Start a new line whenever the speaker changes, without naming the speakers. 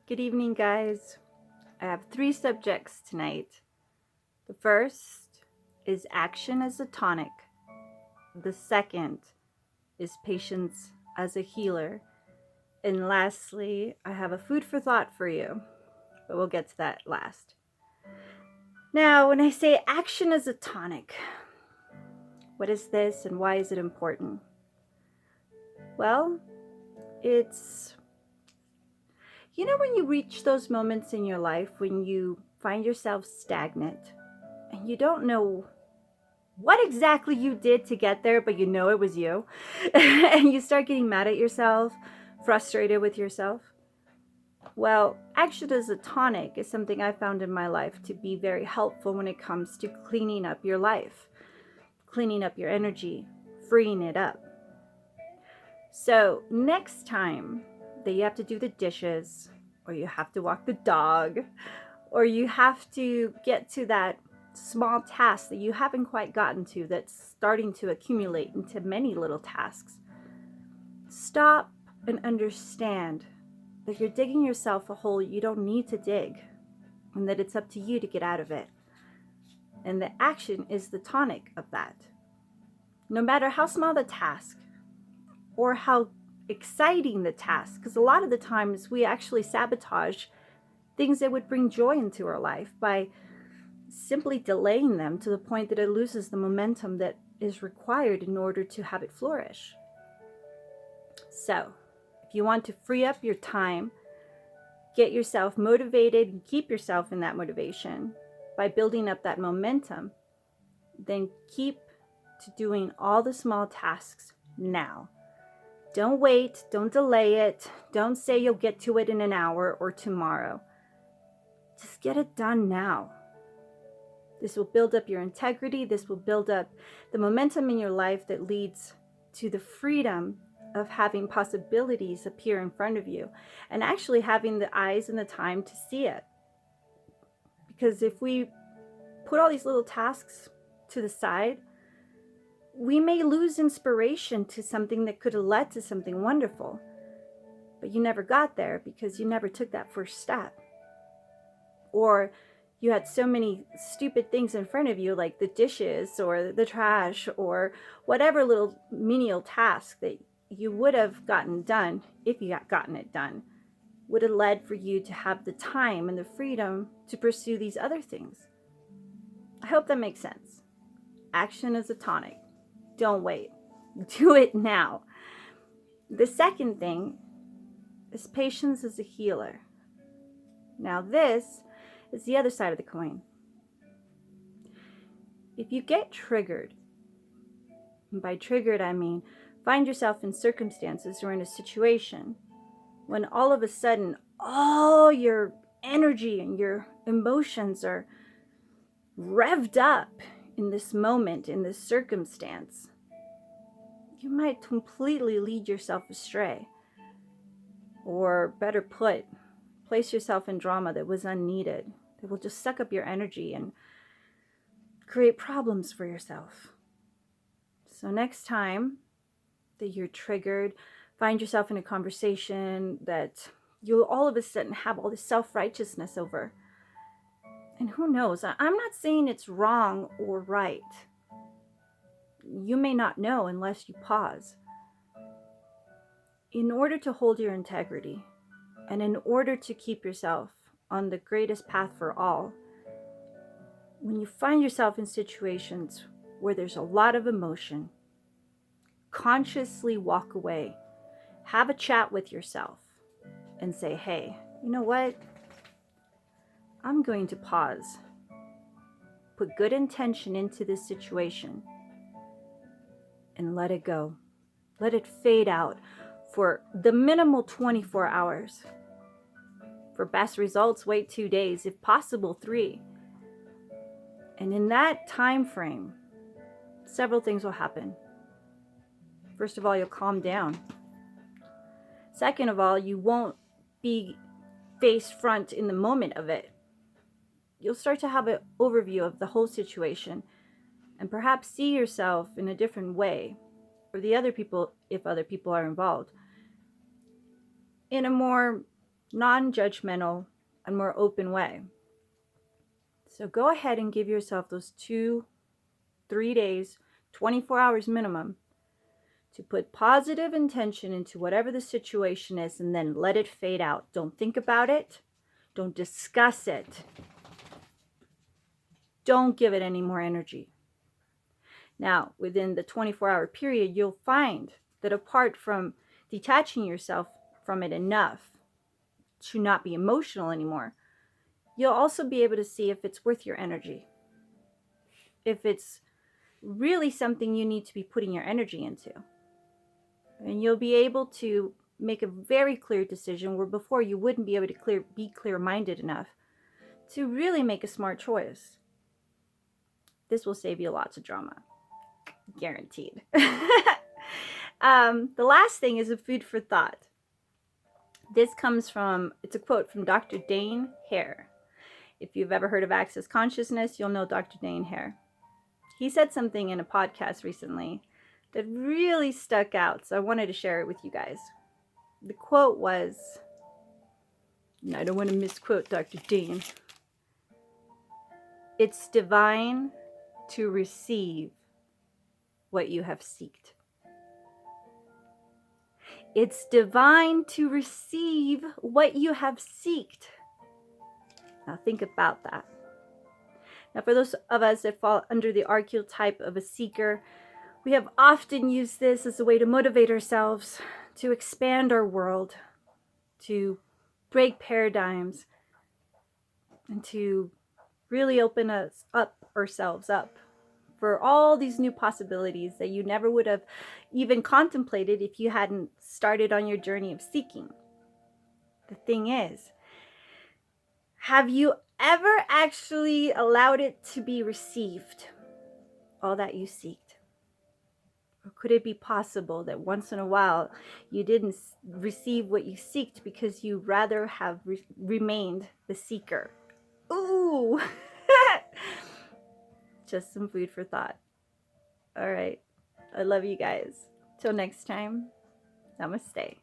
Good evening, guys. I have 3 subjects tonight. The first is action as a tonic. The second is patience as a healer. And lastly, I have a food for thought for you, but we'll get to that last. Now, when I say action as a tonic, what is this and why is it important? Well, it's when you reach those moments in your life when you find yourself stagnant and you don't know what exactly you did to get there, but you know it was you, and you start getting mad at yourself, frustrated with yourself. Well, action as a tonic is something I found in my life to be very helpful when it comes to cleaning up your life, cleaning up your energy, freeing it up. So next time that you have to do the dishes, or you have to walk the dog, or you have to get to that small task that you haven't quite gotten to that's starting to accumulate into many little tasks, stop and understand that you're digging yourself a hole you don't need to dig, and that it's up to you to get out of it. And the action is the tonic of that. No matter how small the task or how exciting the task, because a lot of the times we actually sabotage things that would bring joy into our life by simply delaying them to the point that it loses the momentum that is required in order to have it flourish. So, if you want to free up your time, get yourself motivated, and keep yourself in that motivation by building up that momentum, then keep to doing all the small tasks now. Don't wait, don't delay it, don't say you'll get to it in an hour or tomorrow. Just get it done now. This will build up your integrity. This will build up the momentum in your life that leads to the freedom of having possibilities appear in front of you and actually having the eyes and the time to see it. Because if we put all these little tasks to the side, we may lose inspiration to something that could have led to something wonderful. But you never got there because you never took that first step. Or you had so many stupid things in front of you, like the dishes or the trash or whatever little menial task that you would have gotten done if you had gotten it done, would have led for you to have the time and the freedom to pursue these other things. I hope that makes sense. Action is a tonic. Don't wait. Do it now. The second thing is patience as a healer. Now this is the other side of the coin. If you get triggered, and by triggered I mean find yourself in circumstances or in a situation when all of a sudden all your energy and your emotions are revved up in this moment, in this circumstance, you might completely lead yourself astray. Or better put, place yourself in drama that was unneeded, that will just suck up your energy and create problems for yourself. So next time that you're triggered, find yourself in a conversation that you'll all of a sudden have all this self-righteousness over. And who knows, I'm not saying it's wrong or right. You may not know unless you pause. In order to hold your integrity, and in order to keep yourself on the greatest path for all, when you find yourself in situations where there's a lot of emotion, consciously walk away, have a chat with yourself, and say, hey, you know what? I'm going to pause, put good intention into this situation, and let it go. Let it fade out for the minimal 24 hours. For best results, wait 2 days, if possible 3. And in that time frame, several things will happen. First of all, you'll calm down. Second of all, you won't be face front in the moment of it. You'll start to have an overview of the whole situation and perhaps see yourself in a different way, or the other people, if other people are involved, in a more non-judgmental, and more open way. So go ahead and give yourself those 2-3 days, 24 hours minimum, to put positive intention into whatever the situation is, and then let it fade out. Don't think about it. Don't discuss it. Don't give it any more energy. Now, within the 24-hour period, you'll find that apart from detaching yourself from it enough to not be emotional anymore, you'll also be able to see if it's worth your energy. If it's really something you need to be putting your energy into. And you'll be able to make a very clear decision where before you wouldn't be able to be clear-minded enough to really make a smart choice. This will save you lots of drama. Guaranteed. The last thing is a food for thought. This comes from, it's a quote from Dr. Dain Heer. If you've ever heard of Access Consciousness, you'll know Dr. Dain Heer. He said something in a podcast recently that really stuck out, so I wanted to share it with you guys. The quote was, and I don't want to misquote Dr. Dain, "It's divine to receive what you have seeked." It's divine to receive what you have seeked. Now think about that. Now for those of us that fall under the archetype of a seeker, we have often used this as a way to motivate ourselves, to expand our world, to break paradigms, and to really open ourselves up for all these new possibilities that you never would have even contemplated if you hadn't started on your journey of seeking. The thing is, have you ever actually allowed it to be received, all that you seeked? Or could it be possible that once in a while you didn't receive what you seeked because you rather have remained the seeker? Ooh! Just some food for thought. All right. I love you guys. Till next time, namaste.